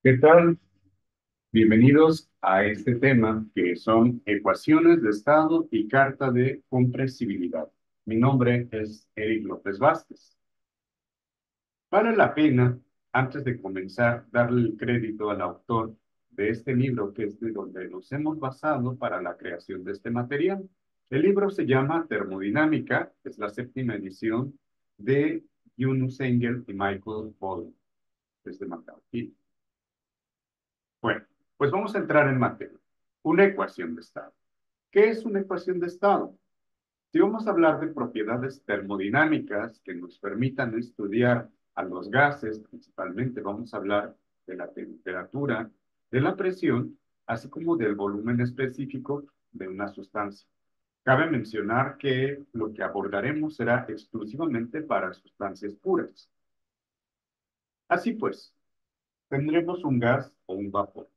¿Qué tal? Bienvenidos a este tema que son ecuaciones de estado y carta de compresibilidad. Mi nombre es Eric López Vázquez. Vale la pena, antes de comenzar, darle el crédito al autor de este libro, que es de donde nos hemos basado para la creación de este material. El libro se llama Termodinámica, es la séptima edición de Yunus Engel y Michael Pollan, desde McGraw-Hill. Bueno, pues vamos a entrar en materia. Una ecuación de estado. ¿Qué es una ecuación de estado? Si vamos a hablar de propiedades termodinámicas que nos permitan estudiar a los gases, principalmente vamos a hablar de la temperatura, de la presión, así como del volumen específico de una sustancia. Cabe mencionar que lo que abordaremos será exclusivamente para sustancias puras. Así pues, tendremos un gas o un vapor.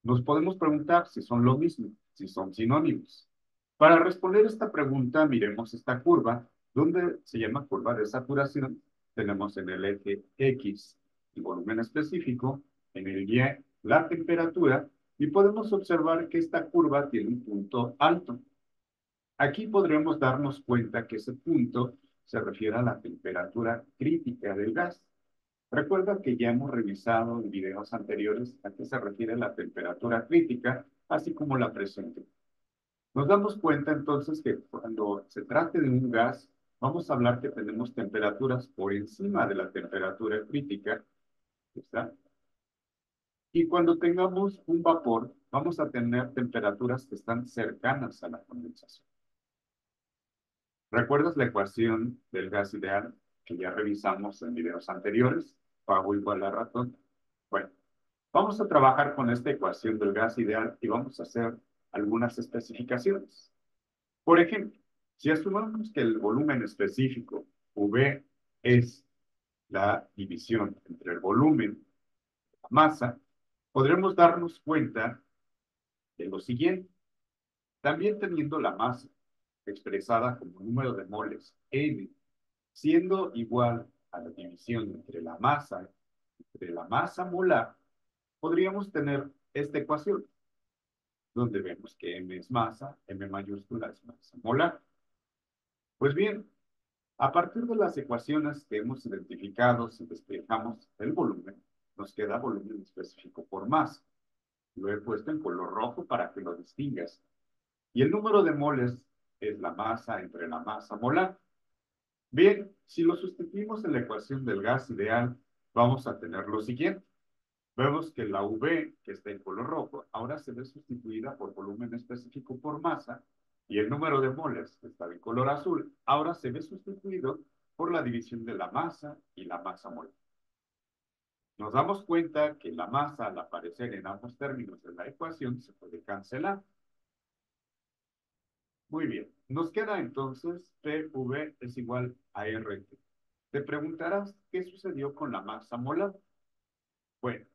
Nos podemos preguntar si son lo mismo, si son sinónimos. Para responder esta pregunta, miremos esta curva, donde se llama curva de saturación. Tenemos en el eje X el volumen específico, en el Y la temperatura, y podemos observar que esta curva tiene un punto alto. Aquí podremos darnos cuenta que ese punto se refiere a la temperatura crítica del gas. Recuerda que ya hemos revisado en videos anteriores a qué se refiere la temperatura crítica, así como la presión crítica. Nos damos cuenta entonces que cuando se trate de un gas, vamos a hablar que tenemos temperaturas por encima de la temperatura crítica, ¿está? Y cuando tengamos un vapor, vamos a tener temperaturas que están cercanas a la condensación. ¿Recuerdas la ecuación del gas ideal que ya revisamos en videos anteriores? Pavo igual a ratón. Bueno, vamos a trabajar con esta ecuación del gas ideal y vamos a hacer algunas especificaciones. Por ejemplo, si asumimos que el volumen específico V es la división entre el volumen y la masa, podremos darnos cuenta de lo siguiente. También teniendo la masa expresada como número de moles N, siendo igual a la división entre la masa molar, podríamos tener esta ecuación, donde vemos que M es masa, M mayúscula es masa molar. Pues bien, a partir de las ecuaciones que hemos identificado, si despejamos el volumen, nos queda volumen específico por masa. Lo he puesto en color rojo para que lo distingas. Y el número de moles es la masa entre la masa molar. Bien, si lo sustituimos en la ecuación del gas ideal, vamos a tener lo siguiente. Vemos que la V, que está en color rojo, ahora se ve sustituida por volumen específico por masa, y el número de moles, que está en color azul, ahora se ve sustituido por la división de la masa y la masa molar. Nos damos cuenta que la masa, al aparecer en ambos términos de la ecuación, se puede cancelar. Muy bien, nos queda entonces PV es igual a RT. Te preguntarás qué sucedió con la masa molar. Bueno,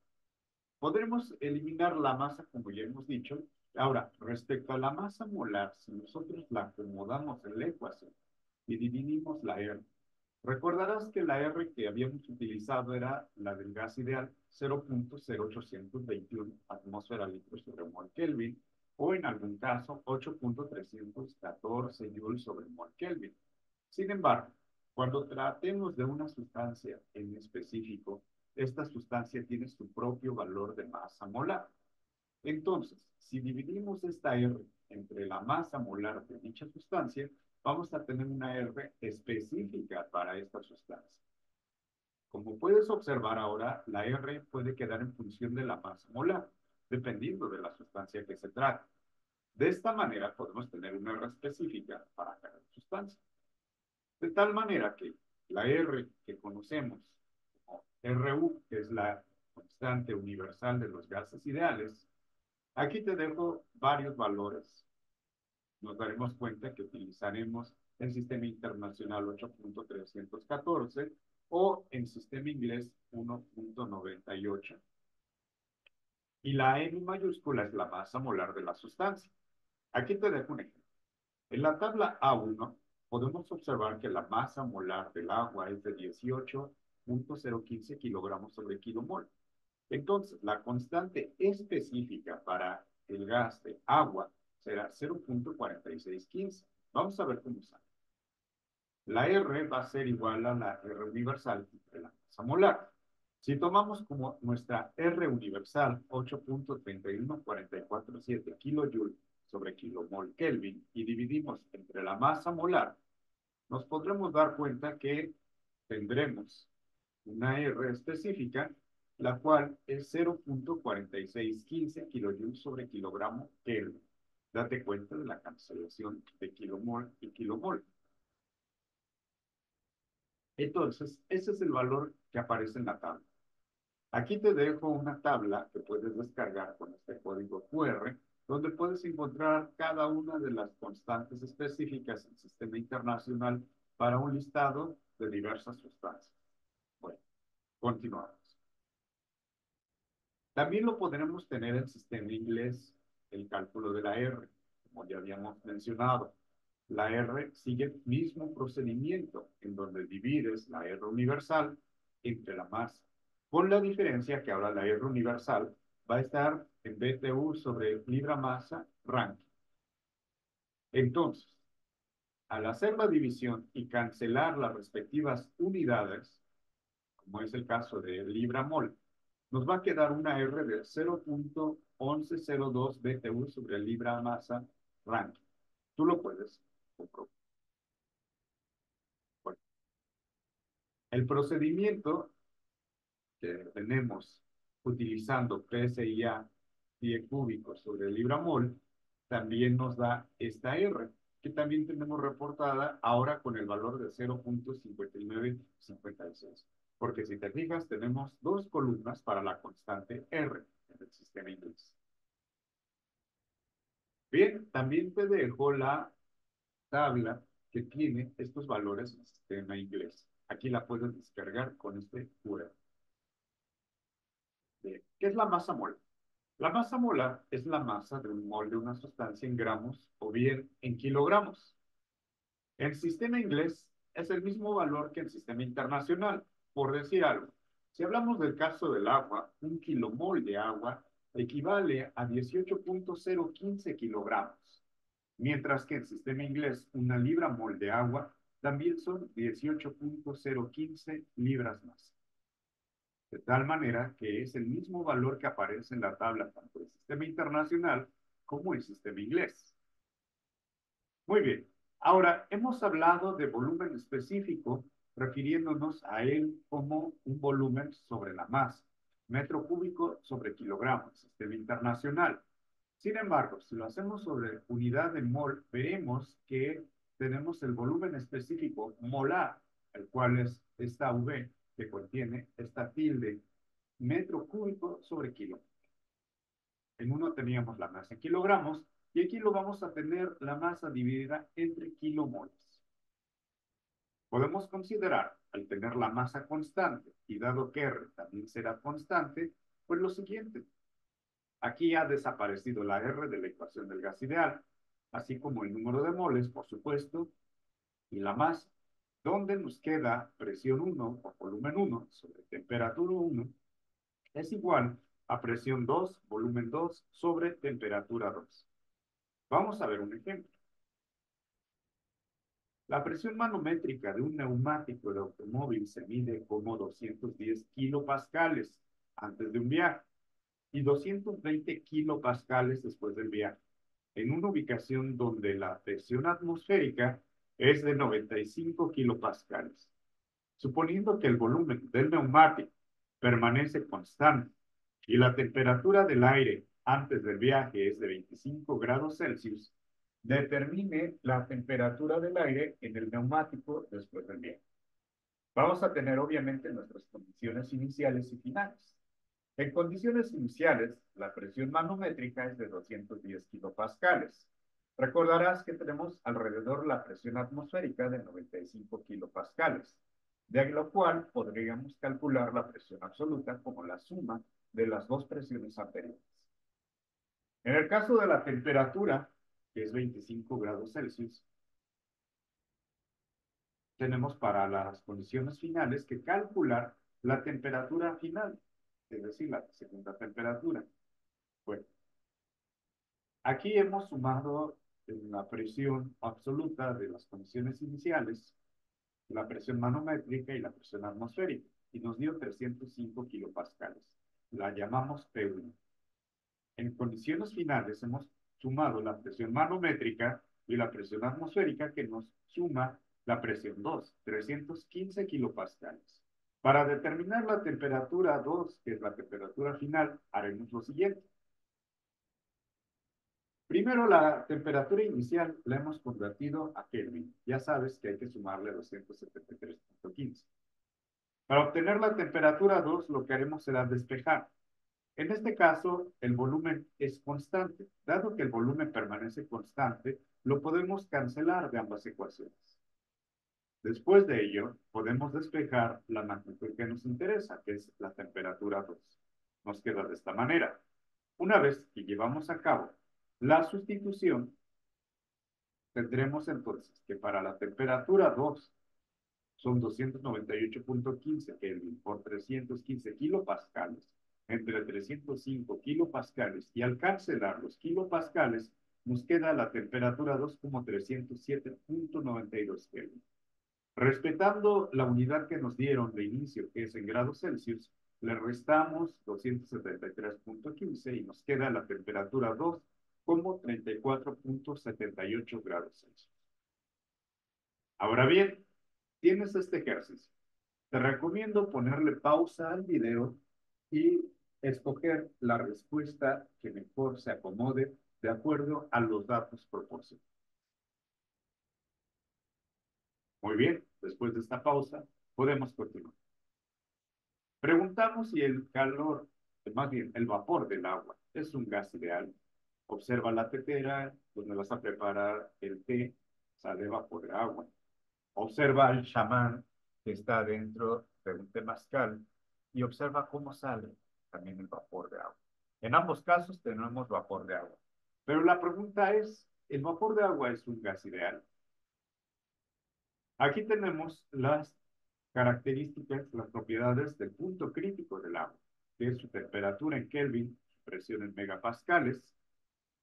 podremos eliminar la masa, como ya hemos dicho. Ahora, respecto a la masa molar, si nosotros la acomodamos en la ecuación y dividimos la R, recordarás que la R que habíamos utilizado era la del gas ideal, 0.0821 atmósfera litros sobre mol Kelvin, o en algún caso 8.314 joules sobre mol Kelvin. Sin embargo, cuando tratemos de una sustancia en específico, esta sustancia tiene su propio valor de masa molar. Entonces, si dividimos esta R entre la masa molar de dicha sustancia, vamos a tener una R específica para esta sustancia. Como puedes observar ahora, la R puede quedar en función de la masa molar, dependiendo de la sustancia que se trate. De esta manera podemos tener una R específica para cada sustancia. De tal manera que la R que conocemos como RU, que es la constante universal de los gases ideales, aquí te dejo varios valores. Nos daremos cuenta que utilizaremos el sistema internacional 8.314 o en sistema inglés 1.98. Y la M mayúscula es la masa molar de la sustancia. Aquí te dejo un ejemplo. En la tabla A1 podemos observar que la masa molar del agua es de 18.015 kilogramos sobre kilomol. Entonces, la constante específica para el gas de agua será 0,4615. Vamos a ver cómo sale. La R va a ser igual a la R universal de la masa molar. Si tomamos como nuestra R universal 8,31447 kilojoule sobre kilomol Kelvin y dividimos entre la masa molar, nos podremos dar cuenta que tendremos una R específica, la cual es 0,4615 kilojoules sobre kilogramo Kelvin. Date cuenta de la cancelación de kilomol y kilomol. Entonces, ese es el valor que aparece en la tabla. Aquí te dejo una tabla que puedes descargar con este código QR, donde puedes encontrar cada una de las constantes específicas del sistema internacional para un listado de diversas sustancias. Bueno, continuamos. También lo podremos tener en sistema inglés, el cálculo de la R, como ya habíamos mencionado. La R sigue el mismo procedimiento, en donde divides la R universal entre la masa, con la diferencia que ahora la R universal va a estar en BTU sobre libra masa Rankine. Entonces, al hacer la división y cancelar las respectivas unidades, como es el caso de libra mol, nos va a quedar una R de 0,1102 BTU sobre libra masa Rankine. Tú lo puedes comprobar. Bueno, el procedimiento que tenemos utilizando PSIA 10 cúbicos sobre libra mol, también nos da esta R, que también tenemos reportada ahora con el valor de 0,5956. Porque si te fijas, tenemos dos columnas para la constante R en el sistema inglés. Bien, también te dejo la tabla que tiene estos valores en el sistema inglés. Aquí la puedes descargar con este QR. Bien, ¿qué es la masa molar? La masa molar es la masa de un mol de una sustancia en gramos o bien en kilogramos. El sistema inglés es el mismo valor que el sistema internacional, por decir algo. Si hablamos del caso del agua, un kilomol de agua equivale a 18,015 kilogramos, mientras que el sistema inglés, una libra mol de agua también son 18,015 libras más. De tal manera que es el mismo valor que aparece en la tabla tanto del sistema internacional como el sistema inglés. Muy bien. Ahora, hemos hablado de volumen específico, refiriéndonos a él como un volumen sobre la masa, metro cúbico sobre kilogramo, sistema internacional. Sin embargo, si lo hacemos sobre unidad de mol, veremos que tenemos el volumen específico molar, el cual es esta V que contiene esta tilde metro cúbico sobre kilo. En uno teníamos la masa en kilogramos y aquí lo vamos a tener la masa dividida entre kilomoles. Podemos considerar, al tener la masa constante y dado que R también será constante, pues lo siguiente. Aquí ha desaparecido la R de la ecuación del gas ideal, así como el número de moles, por supuesto, y la masa, donde nos queda presión 1 o volumen 1 sobre temperatura 1 es igual a presión 2, volumen 2 sobre temperatura 2. Vamos a ver un ejemplo. La presión manométrica de un neumático de automóvil se mide como 210 kilopascales antes de un viaje y 220 kilopascales después del viaje, en una ubicación donde la presión atmosférica es de 95 kilopascales. Suponiendo que el volumen del neumático permanece constante y la temperatura del aire antes del viaje es de 25 grados Celsius, determine la temperatura del aire en el neumático después del viaje. Vamos a tener obviamente nuestras condiciones iniciales y finales. En condiciones iniciales, la presión manométrica es de 210 kilopascales. Recordarás que tenemos alrededor la presión atmosférica de 95 kilopascales, de lo cual podríamos calcular la presión absoluta como la suma de las dos presiones anteriores. En el caso de la temperatura, que es 25 grados Celsius, tenemos para las condiciones finales que calcular la temperatura final, es decir, la segunda temperatura. Bueno, aquí hemos sumado la presión absoluta de las condiciones iniciales, la presión manométrica y la presión atmosférica, y nos dio 305 kilopascales. La llamamos P1. En condiciones finales hemos sumado la presión manométrica y la presión atmosférica que nos suma la presión 2, 315 kilopascales. Para determinar la temperatura 2, que es la temperatura final, haremos lo siguiente. Primero, la temperatura inicial la hemos convertido a Kelvin. Ya sabes que hay que sumarle 273.15. Para obtener la temperatura 2, lo que haremos será despejar. En este caso, el volumen es constante. Dado que el volumen permanece constante, lo podemos cancelar de ambas ecuaciones. Después de ello, podemos despejar la magnitud que nos interesa, que es la temperatura 2. Nos queda de esta manera. Una vez que llevamos a cabo la sustitución, tendremos entonces que para la temperatura 2 son 298.15 Kelvin por 315 kilopascales, entre 305 kilopascales, y al cancelar los kilopascales, nos queda la temperatura 2 como 307.92 Kelvin. Respetando la unidad que nos dieron de inicio, que es en grados Celsius, le restamos 273.15 y nos queda la temperatura 2 como 34.78 grados Celsius. Ahora bien, tienes este ejercicio. Te recomiendo ponerle pausa al video y escoger la respuesta que mejor se acomode de acuerdo a los datos proporcionados. Muy bien, después de esta pausa, podemos continuar. Preguntamos si el calor, más bien el vapor del agua, es un gas ideal. Observa la tetera donde vas a preparar el té, sale vapor de agua. Observa al chamán que está dentro de un temazcal y observa cómo sale también el vapor de agua. En ambos casos tenemos vapor de agua. Pero la pregunta es, ¿el vapor de agua es un gas ideal? Aquí tenemos las características, las propiedades del punto crítico del agua, que es su temperatura en Kelvin, su presión en megapascales.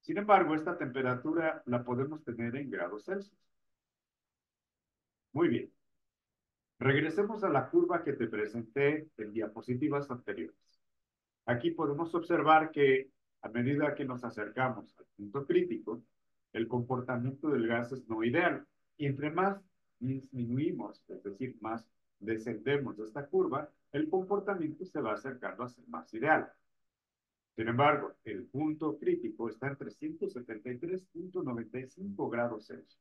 Sin embargo, esta temperatura la podemos tener en grados Celsius. Muy bien. Regresemos a la curva que te presenté en diapositivas anteriores. Aquí podemos observar que a medida que nos acercamos al punto crítico, el comportamiento del gas es no ideal. Y entre más disminuimos, es decir, más descendemos de esta curva, el comportamiento se va acercando a ser más ideal. Sin embargo, el punto crítico está en 373.95 grados Celsius.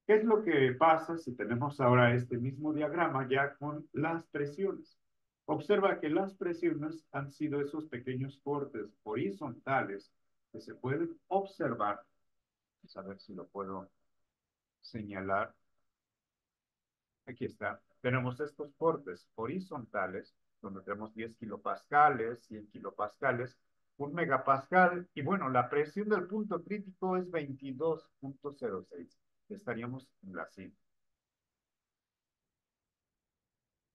¿Qué es lo que pasa si tenemos ahora este mismo diagrama ya con las presiones? Observa que las presiones han sido esos pequeños cortes horizontales que se pueden observar. Vamos a ver si lo puedo señalar. Aquí está. Tenemos estos cortes horizontales donde tenemos 10 kilopascales, 100 kilopascales, un megapascal, y bueno, la presión del punto crítico es 22.06. Estaríamos en la cima.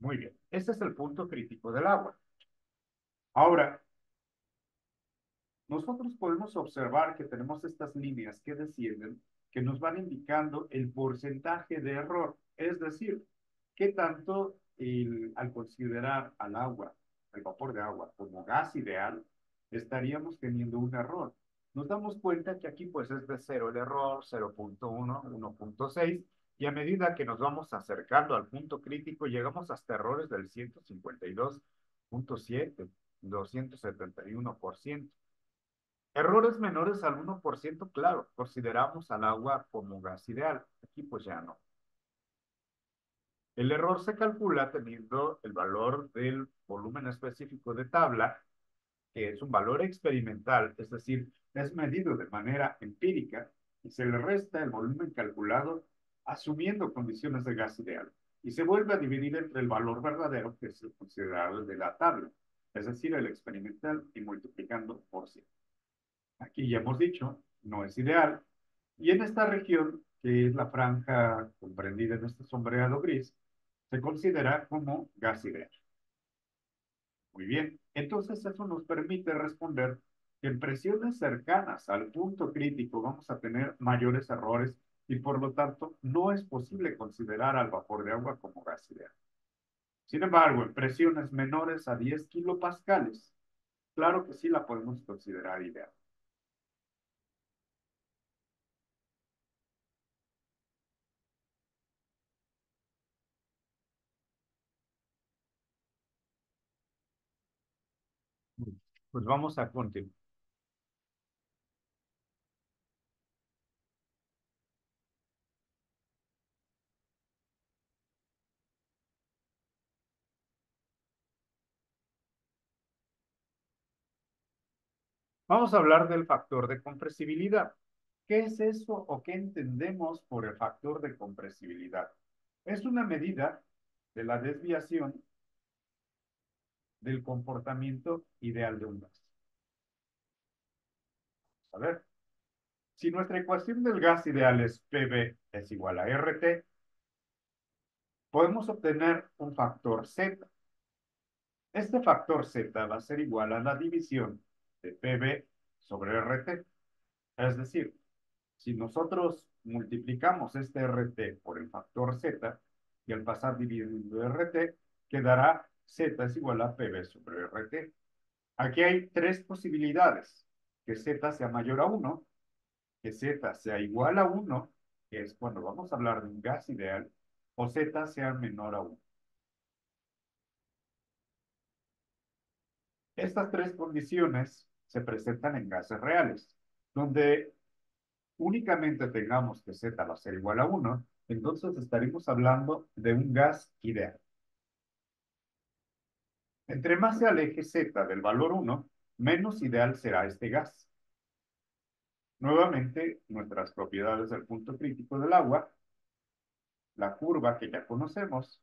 Muy bien, este es el punto crítico del agua. Ahora, nosotros podemos observar que tenemos estas líneas que descienden, que nos van indicando el porcentaje de error, es decir, qué tanto al considerar al agua, el vapor de agua, como gas ideal, estaríamos teniendo un error. Nos damos cuenta que aquí pues es de 0 el error, 0.1, 1.6, y a medida que nos vamos acercando al punto crítico, llegamos hasta errores del 152.7, 271%. Errores menores al 1%, claro, consideramos al agua como gas ideal. Aquí pues ya no. El error se calcula teniendo el valor del volumen específico de tabla, que es un valor experimental, es decir, es medido de manera empírica y se le resta el volumen calculado asumiendo condiciones de gas ideal. Y se vuelve a dividir entre el valor verdadero, que es el considerado el de la tabla, es decir, el experimental, y multiplicando por 100. Aquí ya hemos dicho, no es ideal. Y en esta región, que es la franja comprendida en este sombreado gris, se considera como gas ideal. Muy bien, entonces eso nos permite responder que en presiones cercanas al punto crítico vamos a tener mayores errores y por lo tanto no es posible considerar al vapor de agua como gas ideal. Sin embargo, en presiones menores a 10 kilopascales, claro que sí la podemos considerar ideal. Pues vamos a continuar. Vamos a hablar del factor de compresibilidad. ¿Qué es eso o qué entendemos por el factor de compresibilidad? Es una medida de la desviación del comportamiento ideal de un gas. A ver, si nuestra ecuación del gas ideal es PV es igual a RT, podemos obtener un factor Z. Este factor Z va a ser igual a la división de PV sobre RT. Es decir, si nosotros multiplicamos este RT por el factor Z, y al pasar dividiendo RT, quedará Z es igual a PV sobre RT. Aquí hay tres posibilidades: que Z sea mayor a 1, que Z sea igual a 1, que es cuando vamos a hablar de un gas ideal, o Z sea menor a 1. Estas tres condiciones se presentan en gases reales, donde únicamente tengamos que Z va a ser igual a 1, entonces estaremos hablando de un gas ideal. Entre más se aleje Z del valor 1, menos ideal será este gas. Nuevamente, nuestras propiedades del punto crítico del agua, la curva que ya conocemos,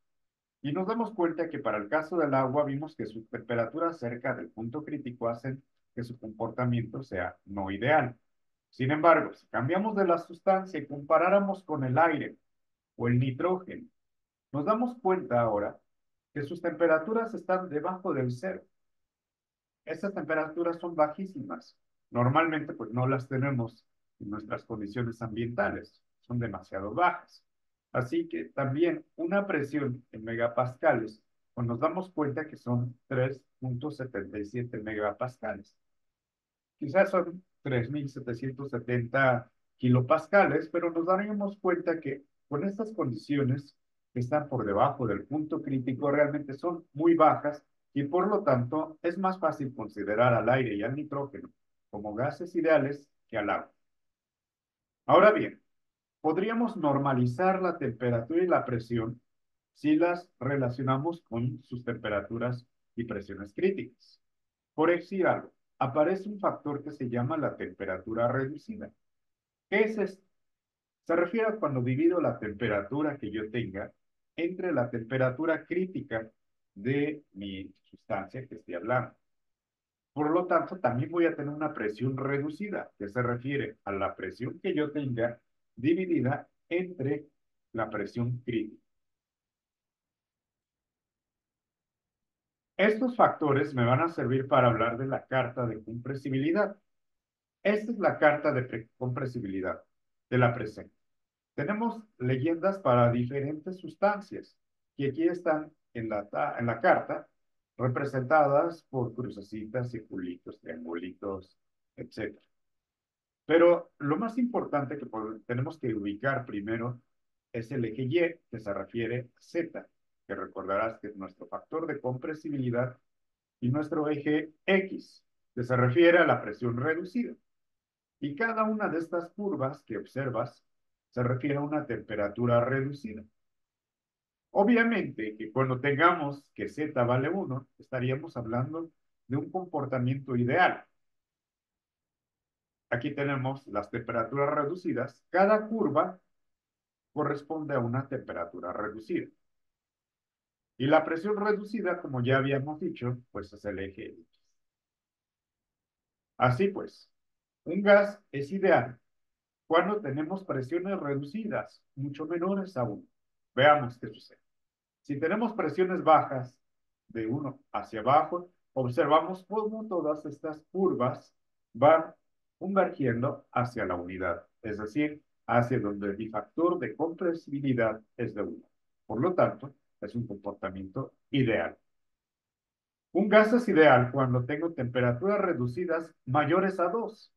y nos damos cuenta que para el caso del agua vimos que sus temperaturas cerca del punto crítico hacen que su comportamiento sea no ideal. Sin embargo, si cambiamos de la sustancia y comparáramos con el aire o el nitrógeno, nos damos cuenta ahora que sus temperaturas están debajo del cero. Estas temperaturas son bajísimas. Normalmente, pues no las tenemos en nuestras condiciones ambientales, son demasiado bajas. Así que también una presión en megapascales, pues nos damos cuenta que son 3,77 megapascales. Quizás son 3,770 kilopascales, pero nos daríamos cuenta que con estas condiciones que están por debajo del punto crítico realmente son muy bajas y por lo tanto es más fácil considerar al aire y al nitrógeno como gases ideales que al agua. Ahora bien, podríamos normalizar la temperatura y la presión si las relacionamos con sus temperaturas y presiones críticas. Por decir algo, aparece un factor que se llama la temperatura reducida. ¿Qué es esto? Se refiere a cuando divido la temperatura que yo tenga entre la temperatura crítica de mi sustancia que estoy hablando. Por lo tanto, también voy a tener una presión reducida, que se refiere a la presión que yo tenga dividida entre la presión crítica. Estos factores me van a servir para hablar de la carta de compresibilidad. Esta es la carta de compresibilidad de la presente. Tenemos leyendas para diferentes sustancias y aquí están en la carta representadas por crucecitas, circulitos, triangulitos, etcétera. Pero lo más importante que tenemos que ubicar primero es el eje Y, que se refiere a Z, que recordarás que es nuestro factor de compresibilidad, y nuestro eje X, que se refiere a la presión reducida. Y cada una de estas curvas que observas se refiere a una temperatura reducida. Obviamente que cuando tengamos que Z vale 1, estaríamos hablando de un comportamiento ideal. Aquí tenemos las temperaturas reducidas. Cada curva corresponde a una temperatura reducida. Y la presión reducida, como ya habíamos dicho, pues es el eje X. Así pues, un gas es ideal cuando tenemos presiones reducidas, mucho menores aún. Veamos qué sucede. Si tenemos presiones bajas de 1 hacia abajo, observamos cómo todas estas curvas van convergiendo hacia la unidad, es decir, hacia donde mi factor de compresibilidad es de 1. Por lo tanto, es un comportamiento ideal. Un gas es ideal cuando tengo temperaturas reducidas mayores a 2.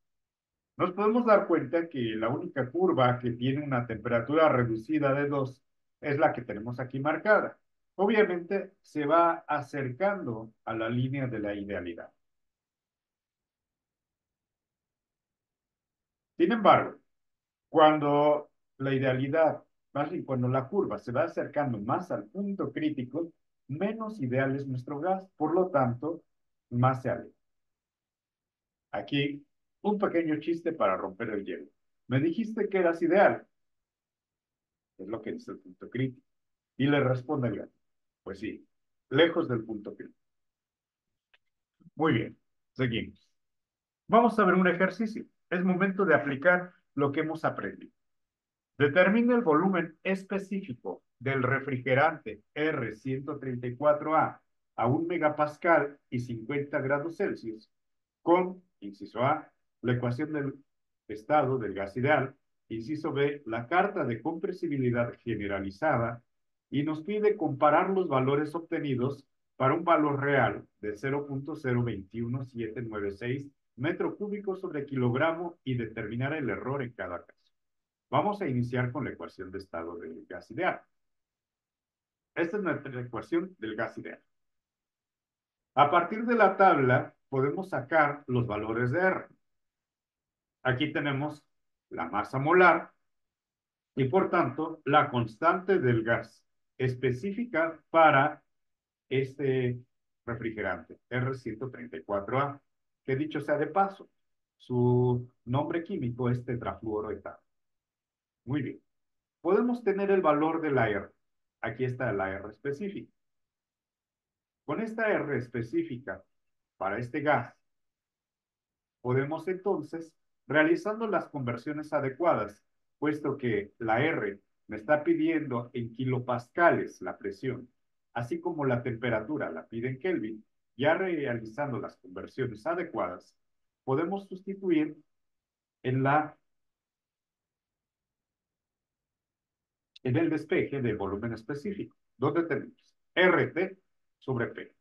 Nos podemos dar cuenta que la única curva que tiene una temperatura reducida de 2 es la que tenemos aquí marcada. Obviamente se va acercando a la línea de la idealidad. Sin embargo, cuando la idealidad, más bien cuando la curva se va acercando más al punto crítico, menos ideal es nuestro gas, por lo tanto, más se aleja. Aquí, un pequeño chiste para romper el hielo. Me dijiste que eras ideal, es lo que dice el punto crítico. Y le responde el gato, pues sí, lejos del punto crítico. Muy bien, seguimos. Vamos a ver un ejercicio. Es momento de aplicar lo que hemos aprendido. Determina el volumen específico del refrigerante R134A a 1 megapascal y 50 grados Celsius con, inciso A, la ecuación del estado del gas ideal, inciso B, la carta de compresibilidad generalizada, y nos pide comparar los valores obtenidos para un valor real de 0.021796 metro cúbico sobre kilogramo y determinar el error en cada caso. Vamos a iniciar con la ecuación de estado del gas ideal. Esta es nuestra ecuación del gas ideal. A partir de la tabla podemos sacar los valores de R. Aquí tenemos la masa molar y por tanto la constante del gas específica para este refrigerante R134A, que dicho sea de paso, su nombre químico es tetrafluoroetano. Muy bien. Podemos tener el valor de la R. Aquí está la R específica. Con esta R específica para este gas, podemos entonces, realizando las conversiones adecuadas, puesto que la R me está pidiendo en kilopascales la presión, así como la temperatura la pide en Kelvin, ya realizando las conversiones adecuadas, podemos sustituir en, en el despeje del volumen específico, donde tenemos RT sobre P.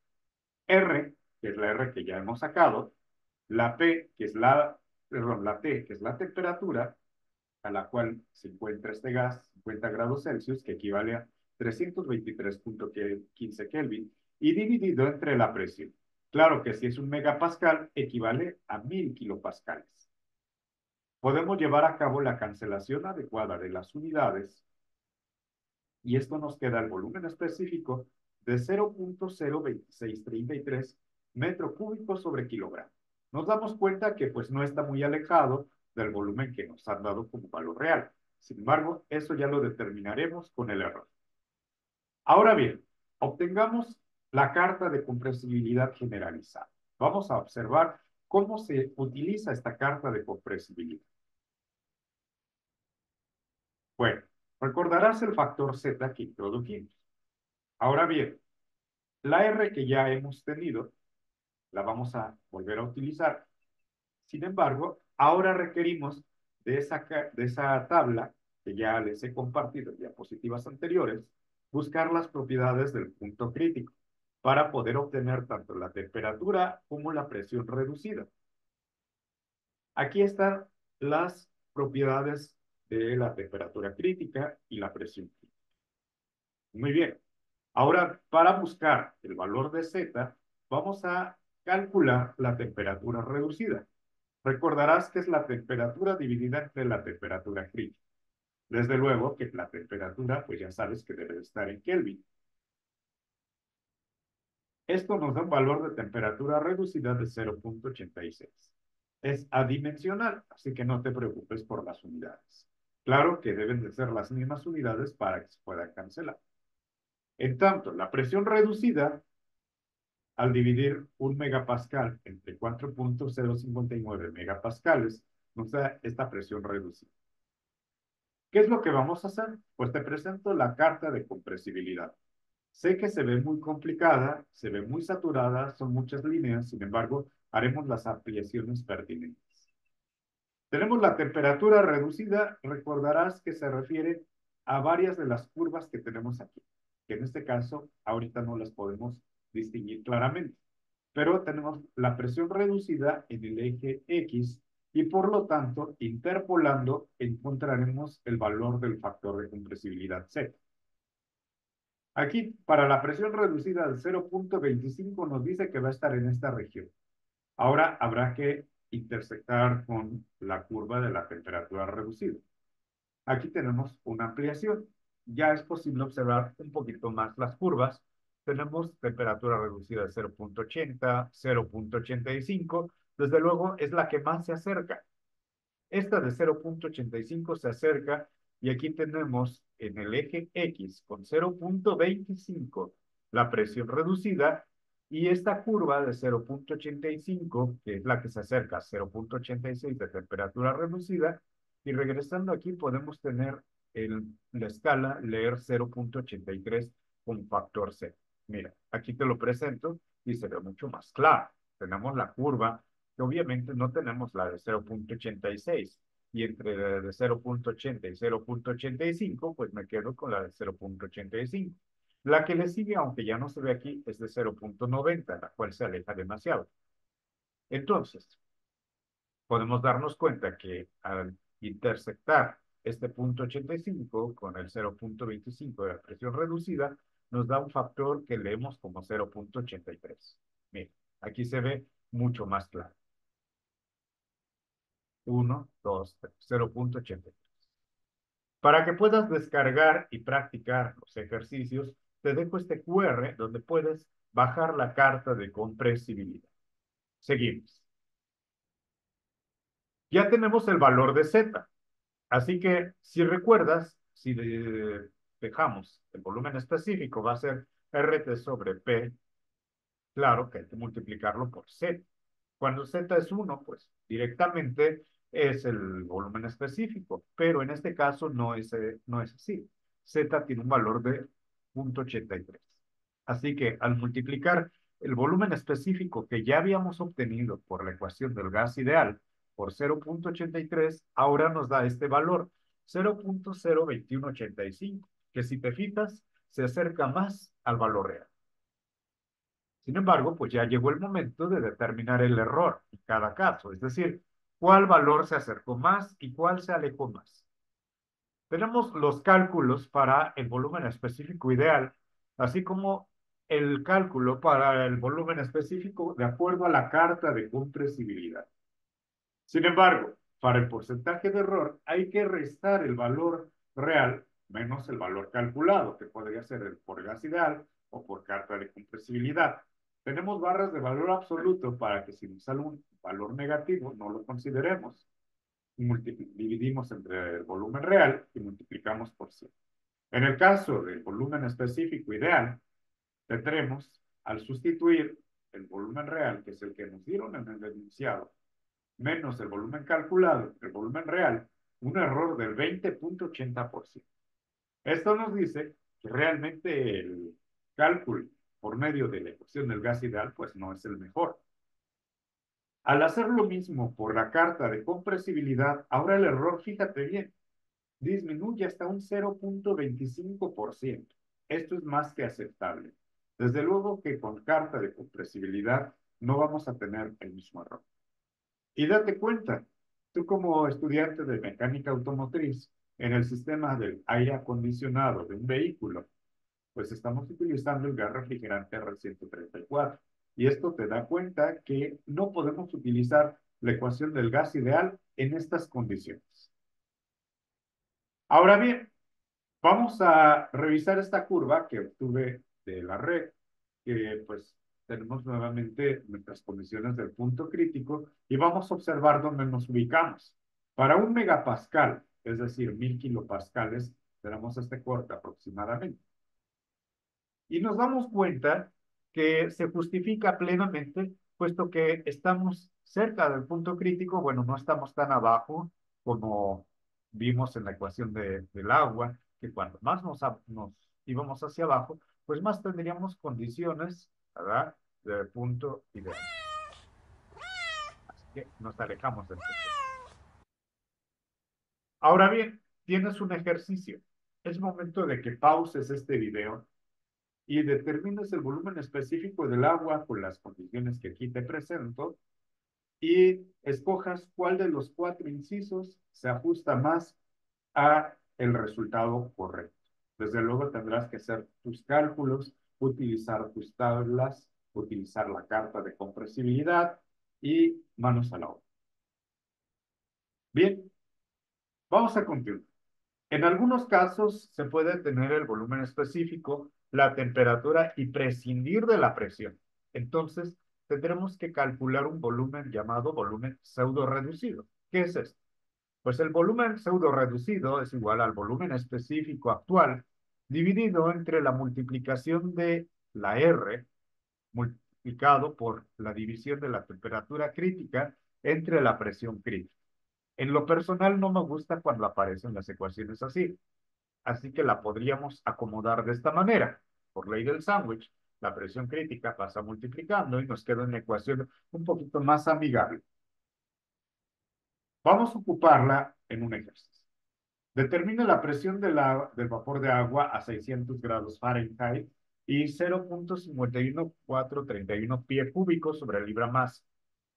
R, que es la R que ya hemos sacado, la P, que es perdón, la T, que es la temperatura a la cual se encuentra este gas, 50 grados Celsius, que equivale a 323.15 Kelvin, y dividido entre la presión. Claro que si es un megapascal, equivale a 1000 kilopascales. Podemos llevar a cabo la cancelación adecuada de las unidades y esto nos queda el volumen específico de 0.02633 metro cúbico sobre kilogramo. Nos damos cuenta que pues no está muy alejado del volumen que nos han dado como valor real. Sin embargo, eso ya lo determinaremos con el error. Ahora bien, obtengamos la carta de compresibilidad generalizada. Vamos a observar cómo se utiliza esta carta de compresibilidad. Bueno, recordarás el factor Z que introdujimos. Ahora bien, la R que ya hemos tenido, la vamos a volver a utilizar. Sin embargo, ahora requerimos de esa tabla que ya les he compartido en diapositivas anteriores, buscar las propiedades del punto crítico para poder obtener tanto la temperatura como la presión reducida. Aquí están las propiedades de la temperatura crítica y la presión crítica. Muy bien. Ahora, para buscar el valor de Z, vamos a calcular la temperatura reducida. Recordarás que es la temperatura dividida entre la temperatura crítica. Desde luego que la temperatura, pues ya sabes que debe estar en Kelvin. Esto nos da un valor de temperatura reducida de 0.86. Es adimensional, así que no te preocupes por las unidades. Claro que deben de ser las mismas unidades para que se pueda cancelar. En tanto, la presión reducida al dividir un megapascal entre 4.059 megapascales, nos da esta presión reducida. ¿Qué es lo que vamos a hacer? Pues te presento la carta de compresibilidad. Sé que se ve muy complicada, se ve muy saturada, son muchas líneas, sin embargo, haremos las ampliaciones pertinentes. Tenemos la temperatura reducida, recordarás que se refiere a varias de las curvas que tenemos aquí, que en este caso ahorita no las podemos distinguir claramente, pero tenemos la presión reducida en el eje X y por lo tanto, interpolando, encontraremos el valor del factor de compresibilidad Z. Aquí, para la presión reducida de 0,25 nos dice que va a estar en esta región. Ahora habrá que intersectar con la curva de la temperatura reducida. Aquí tenemos una ampliación. Ya es posible observar un poquito más las curvas. Tenemos temperatura reducida de 0,80, 0,85. Desde luego es la que más se acerca. Esta de 0,85 se acerca y aquí tenemos en el eje X con 0,25 la presión reducida y esta curva de 0,85, que es la que se acerca a 0,86 de temperatura reducida, y regresando aquí podemos tener la escala, leer 0,83 con factor C. Mira, aquí te lo presento y se ve mucho más claro. Tenemos la curva que obviamente no tenemos la de 0,86 y entre la de 0,80 y 0,85 pues me quedo con la de 0,85. La que le sigue, aunque ya no se ve aquí, es de 0,90, la cual se aleja demasiado. Entonces, podemos darnos cuenta que al intersectar este punto 85 con el 0,25 de la presión reducida, nos da un factor que leemos como 0,83. Mira, aquí se ve mucho más claro. 1, 2, 3, 0,83. Para que puedas descargar y practicar los ejercicios, te dejo este QR donde puedes bajar la carta de compresibilidad. Seguimos. Ya tenemos el valor de Z. Así que si recuerdas, si dejamos el volumen específico, va a ser RT sobre P, claro que hay que multiplicarlo por Z. Cuando Z es 1, pues directamente es el volumen específico, pero en este caso no es así. Z tiene un valor de 0,83. Así que al multiplicar el volumen específico que ya habíamos obtenido por la ecuación del gas ideal por 0,83, ahora nos da este valor, 0,02185, que si te fijas, se acerca más al valor real. Sin embargo, pues ya llegó el momento de determinar el error en cada caso, es decir, cuál valor se acercó más y cuál se alejó más. Tenemos los cálculos para el volumen específico ideal, así como el cálculo para el volumen específico de acuerdo a la carta de compresibilidad. Sin embargo, para el porcentaje de error hay que restar el valor real menos el valor calculado, que podría ser el por gas ideal o por carta de compresibilidad. Tenemos barras de valor absoluto para que si nos sale un valor negativo no lo consideremos. Dividimos entre el volumen real y multiplicamos por 100. En el caso del volumen específico ideal, tendremos, al sustituir el volumen real, que es el que nos dieron en el enunciado, menos el volumen calculado, el volumen real, un error del 20,80%. Esto nos dice que realmente el cálculo por medio de la ecuación del gas ideal, pues no es el mejor. Al hacer lo mismo por la carta de compresibilidad, ahora el error, fíjate bien, disminuye hasta un 0,25%. Esto es más que aceptable. Desde luego que con carta de compresibilidad no vamos a tener el mismo error. Y date cuenta, tú como estudiante de mecánica automotriz, en el sistema del aire acondicionado de un vehículo, pues estamos utilizando el gas refrigerante R134. Y esto te da cuenta que no podemos utilizar la ecuación del gas ideal en estas condiciones. Ahora bien, vamos a revisar esta curva que obtuve de la red, que pues tenemos nuevamente nuestras condiciones del punto crítico y vamos a observar dónde nos ubicamos. Para un megapascal, es decir, 1000 kilopascales, tenemos este corte aproximadamente. Y nos damos cuenta que se justifica plenamente, puesto que estamos cerca del punto crítico, bueno, no estamos tan abajo como vimos en la ecuación del agua, que cuando más nos íbamos hacia abajo, pues más tendríamos condiciones, ¿verdad? De punto ideal. Así que nos alejamos del punto. Ahora bien, tienes un ejercicio. Es momento de que pauses este video y determines el volumen específico del agua con las condiciones que aquí te presento y escojas cuál de los cuatro incisos se ajusta más a el resultado correcto. Desde luego tendrás que hacer tus cálculos, utilizar tus tablas, utilizar la carta de compresibilidad y manos a la obra. Bien, vamos a continuar. En algunos casos se puede tener el volumen específico, la temperatura y prescindir de la presión. Entonces, tendremos que calcular un volumen llamado volumen pseudo reducido. ¿Qué es esto? Pues el volumen pseudo reducido es igual al volumen específico actual dividido entre la multiplicación de la R multiplicado por la división de la temperatura crítica entre la presión crítica. En lo personal no me gusta cuando aparecen las ecuaciones así, así que la podríamos acomodar de esta manera. Por ley del sándwich, la presión crítica pasa multiplicando y nos queda una ecuación un poquito más amigable. Vamos a ocuparla en un ejercicio. Determina la presión del vapor de agua a 600 grados Fahrenheit y 0.51431 pie cúbico sobre libra más.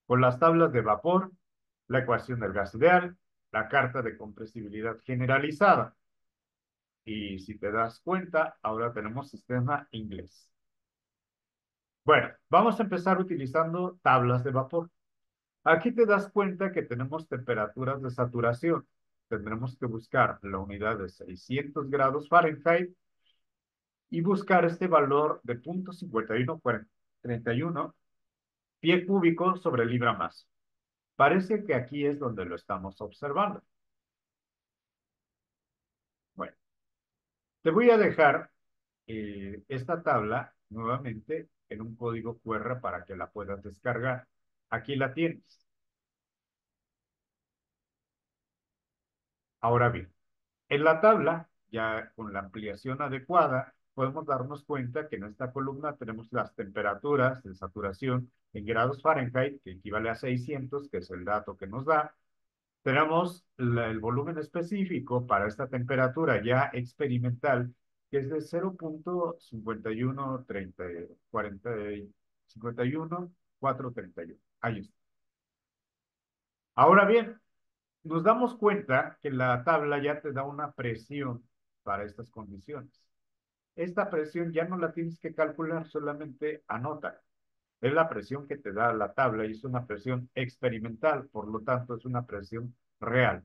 Con las tablas de vapor, la ecuación del gas ideal, la carta de compresibilidad generalizada. Y si te das cuenta, ahora tenemos sistema inglés. Bueno, vamos a empezar utilizando tablas de vapor. Aquí te das cuenta que tenemos temperaturas de saturación. Tendremos que buscar la unidad de 600 grados Fahrenheit y buscar este valor de 0.5131 pie cúbico sobre libra más. Parece que aquí es donde lo estamos observando. Bueno, te voy a dejar esta tabla nuevamente en un código QR para que la puedas descargar. Aquí la tienes. Ahora bien, en la tabla, ya con la ampliación adecuada, podemos darnos cuenta que en esta columna tenemos las temperaturas de saturación en grados Fahrenheit, que equivale a 600, que es el dato que nos da. Tenemos el volumen específico para esta temperatura ya experimental, que es de 0.5130, 41, 431. Ahí está. Ahora bien, nos damos cuenta que la tabla ya te da una presión para estas condiciones. Esta presión ya no la tienes que calcular, solamente anota. Es la presión que te da la tabla y es una presión experimental, por lo tanto es una presión real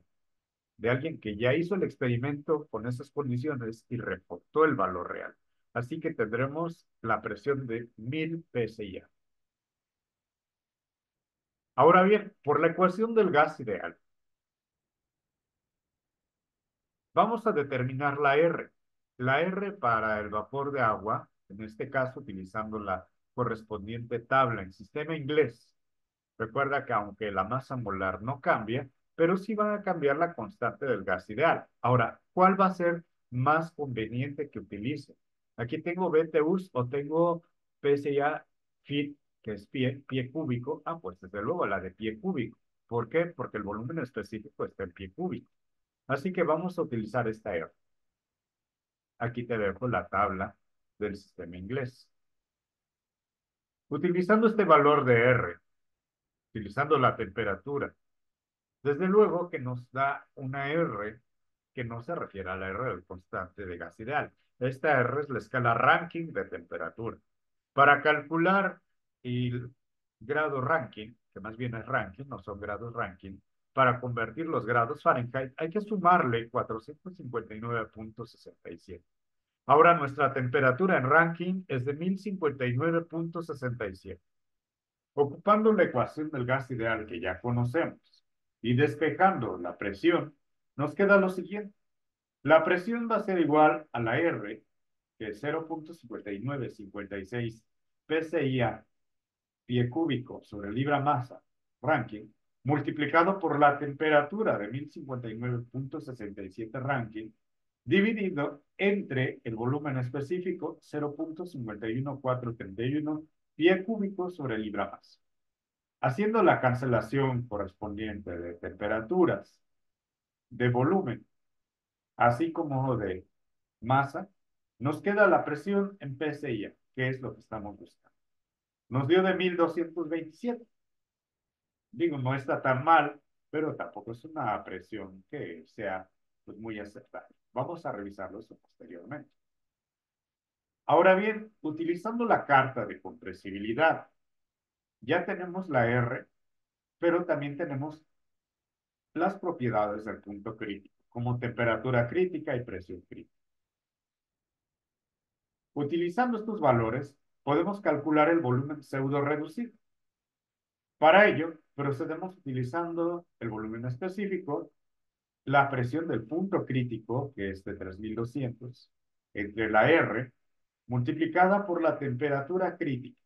de alguien que ya hizo el experimento con esas condiciones y reportó el valor real. Así que tendremos la presión de 1000 PSI. Ahora bien, por la ecuación del gas ideal, vamos a determinar la R. La R para el vapor de agua, en este caso utilizando la correspondiente tabla en sistema inglés. Recuerda que aunque la masa molar no cambia, pero sí va a cambiar la constante del gas ideal. Ahora, ¿cuál va a ser más conveniente que utilice? Aquí tengo BTUs o tengo PSI FIT, que es pie cúbico. Ah, pues desde luego la de pie cúbico. ¿Por qué? Porque el volumen específico está en pie cúbico. Así que vamos a utilizar esta R. Aquí te dejo la tabla del sistema inglés. Utilizando este valor de R, utilizando la temperatura, desde luego que nos da una R que no se refiere a la R del constante de gas ideal. Esta R es la escala Rankine de temperatura. Para calcular el grado Rankine, que más bien es Rankine, no son grados Rankine, para convertir los grados Fahrenheit hay que sumarle 459.67. Ahora nuestra temperatura en Rankine es de 1059.67. Ocupando la ecuación del gas ideal que ya conocemos y despejando la presión, nos queda lo siguiente. La presión va a ser igual a la R, que es 0.5956 PSI pie cúbico sobre libra masa, Rankine, multiplicado por la temperatura de 1059.67 Rankine, dividido entre el volumen específico 0.51431 pie cúbico sobre libra masa. Haciendo la cancelación correspondiente de temperaturas, de volumen, así como de masa, nos queda la presión en PSI, que es lo que estamos buscando. Nos dio de 1227. Digo, no está tan mal, pero tampoco es una presión que sea pues, muy aceptable. Vamos a revisarlo eso posteriormente. Ahora bien, utilizando la carta de compresibilidad, ya tenemos la R, pero también tenemos las propiedades del punto crítico, como temperatura crítica y presión crítica. Utilizando estos valores, podemos calcular el volumen pseudo reducido. Para ello, procedemos utilizando el volumen específico, la presión del punto crítico, que es de 3200, entre la R, multiplicada por la temperatura crítica.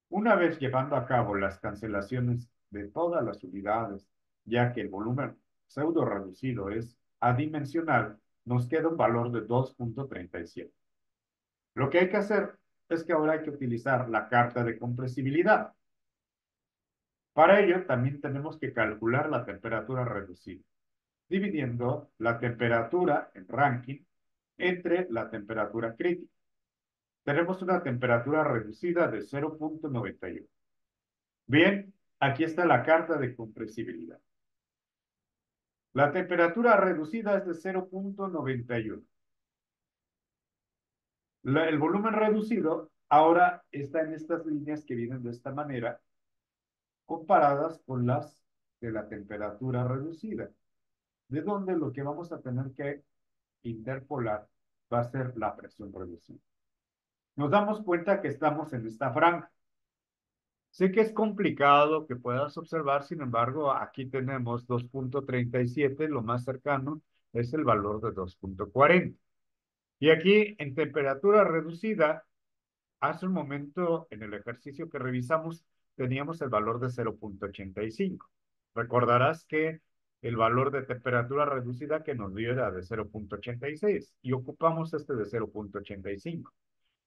Una vez llevando a cabo las cancelaciones de todas las unidades, ya que el volumen pseudo reducido es adimensional, nos queda un valor de 2.37. Lo que hay que hacer es que ahora hay que utilizar la carta de compresibilidad. Para ello, también tenemos que calcular la temperatura reducida, dividiendo la temperatura en Rankine entre la temperatura crítica. Tenemos una temperatura reducida de 0.91. Bien, aquí está la carta de compresibilidad. La temperatura reducida es de 0.91. El volumen reducido ahora está en estas líneas que vienen de esta manera, comparadas con las de la temperatura reducida, de donde lo que vamos a tener que interpolar va a ser la presión reducida. Nos damos cuenta que estamos en esta franja. Sé que es complicado que puedas observar, sin embargo, aquí tenemos 2.37, lo más cercano es el valor de 2.40. Y aquí en temperatura reducida, hace un momento en el ejercicio que revisamos, teníamos el valor de 0.85. Recordarás que el valor de temperatura reducida que nos dio era de 0.86 y ocupamos este de 0.85.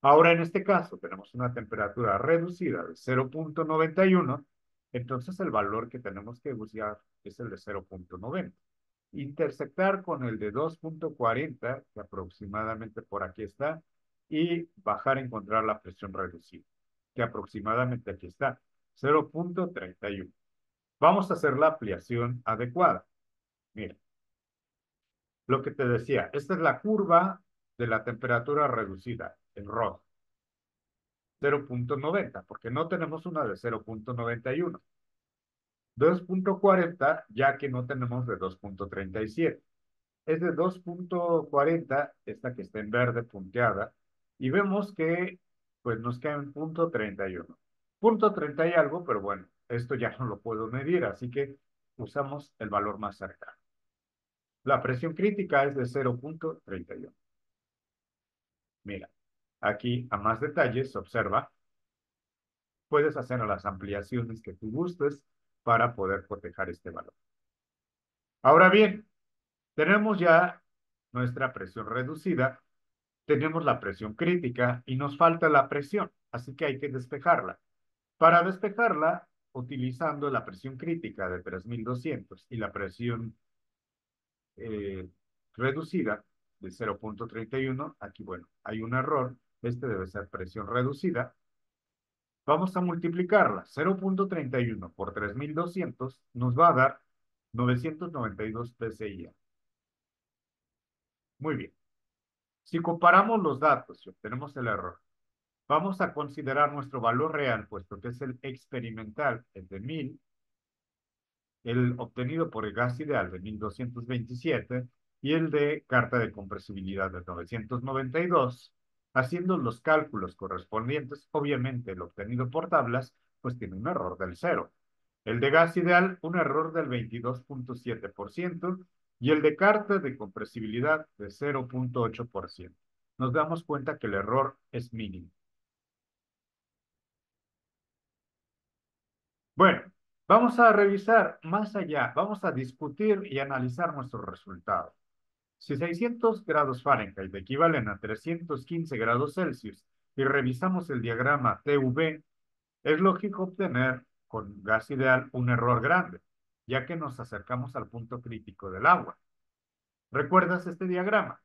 Ahora, en este caso, tenemos una temperatura reducida de 0.91, entonces el valor que tenemos que buscar es el de 0.90. Intersectar con el de 2.40, que aproximadamente por aquí está, y bajar a encontrar la presión reducida, que aproximadamente aquí está, 0.31. Vamos a hacer la ampliación adecuada. Mira, lo que te decía, esta es la curva de la temperatura reducida, en rojo. 0.90, porque no tenemos una de 0.91. 2.40, ya que no tenemos de 2.37. Es de 2.40, esta que está en verde punteada, y vemos que pues nos queda en punto 31. Punto 30 y algo, pero bueno, esto ya no lo puedo medir, así que usamos el valor más cercano. La presión crítica es de 0.31. Mira, aquí a más detalles se observa puedes hacer las ampliaciones que tú gustes para poder proteger este valor. Ahora bien, tenemos ya nuestra presión reducida, tenemos la presión crítica y nos falta la presión, así que hay que despejarla. Para despejarla, utilizando la presión crítica de 3200 y la presión eh, reducida de 0.31, aquí bueno, hay un error, este debe ser presión reducida. Vamos a multiplicarla. 0.31 por 3200 nos va a dar 992 PSI. Muy bien. Si comparamos los datos y obtenemos el error, vamos a considerar nuestro valor real, puesto que es el experimental, el de 1000, el obtenido por el gas ideal de 1227 y el de carta de compresibilidad de 992. Haciendo los cálculos correspondientes, obviamente el obtenido por tablas, pues tiene un error del cero. El de gas ideal, un error del 22.7% y el de carta de compresibilidad de 0.8%. Nos damos cuenta que el error es mínimo. Bueno, vamos a revisar más allá, vamos a discutir y analizar nuestros resultados. Si 600 grados Fahrenheit equivalen a 315 grados Celsius y revisamos el diagrama TV, es lógico obtener con gas ideal un error grande, ya que nos acercamos al punto crítico del agua. ¿Recuerdas este diagrama?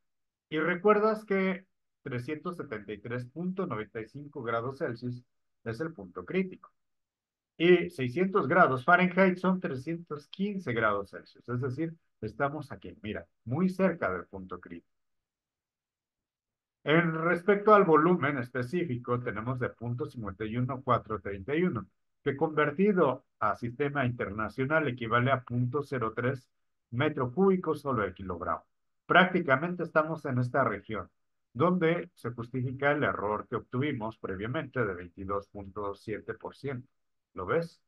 Y recuerdas que 373,95 grados Celsius es el punto crítico. Y 600 grados Fahrenheit son 315 grados Celsius. Es decir, estamos aquí, mira, muy cerca del punto crítico. En respecto al volumen específico, tenemos de 0,51431, que convertido a sistema internacional equivale a 0,03 metro cúbico solo el kilogramo. Prácticamente estamos en esta región, donde se justifica el error que obtuvimos previamente de 22,7%. ¿Lo ves?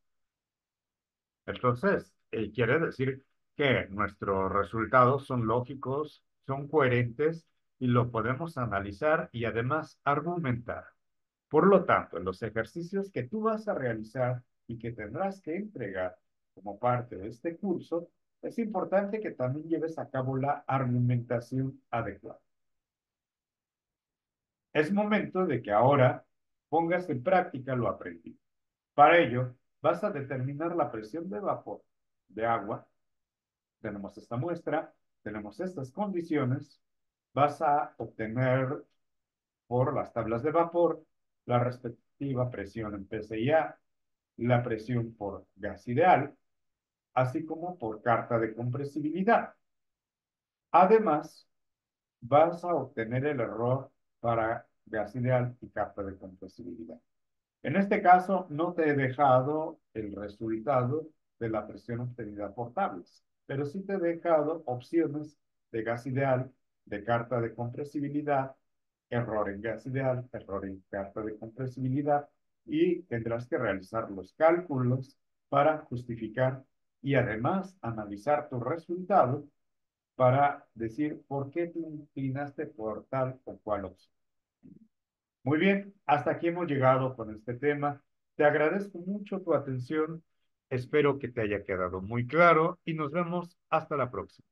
Entonces, quiere decir que nuestros resultados son lógicos, son coherentes y lo podemos analizar y además argumentar. Por lo tanto, en los ejercicios que tú vas a realizar y que tendrás que entregar como parte de este curso, es importante que también lleves a cabo la argumentación adecuada. Es momento de que ahora pongas en práctica lo aprendido. Para ello, vas a determinar la presión de vapor de agua. Tenemos esta muestra, tenemos estas condiciones, vas a obtener por las tablas de vapor la respectiva presión en PSI-A, la presión por gas ideal, así como por carta de compresibilidad. Además, vas a obtener el error para gas ideal y carta de compresibilidad. En este caso, no te he dejado el resultado de la presión obtenida por tablas, pero sí te he dejado opciones de gas ideal, de carta de compresibilidad, error en gas ideal, error en carta de compresibilidad, y tendrás que realizar los cálculos para justificar y además analizar tu resultado para decir por qué te inclinaste por tal o cual opción. Muy bien, hasta aquí hemos llegado con este tema. Te agradezco mucho tu atención. Espero que te haya quedado muy claro y nos vemos hasta la próxima.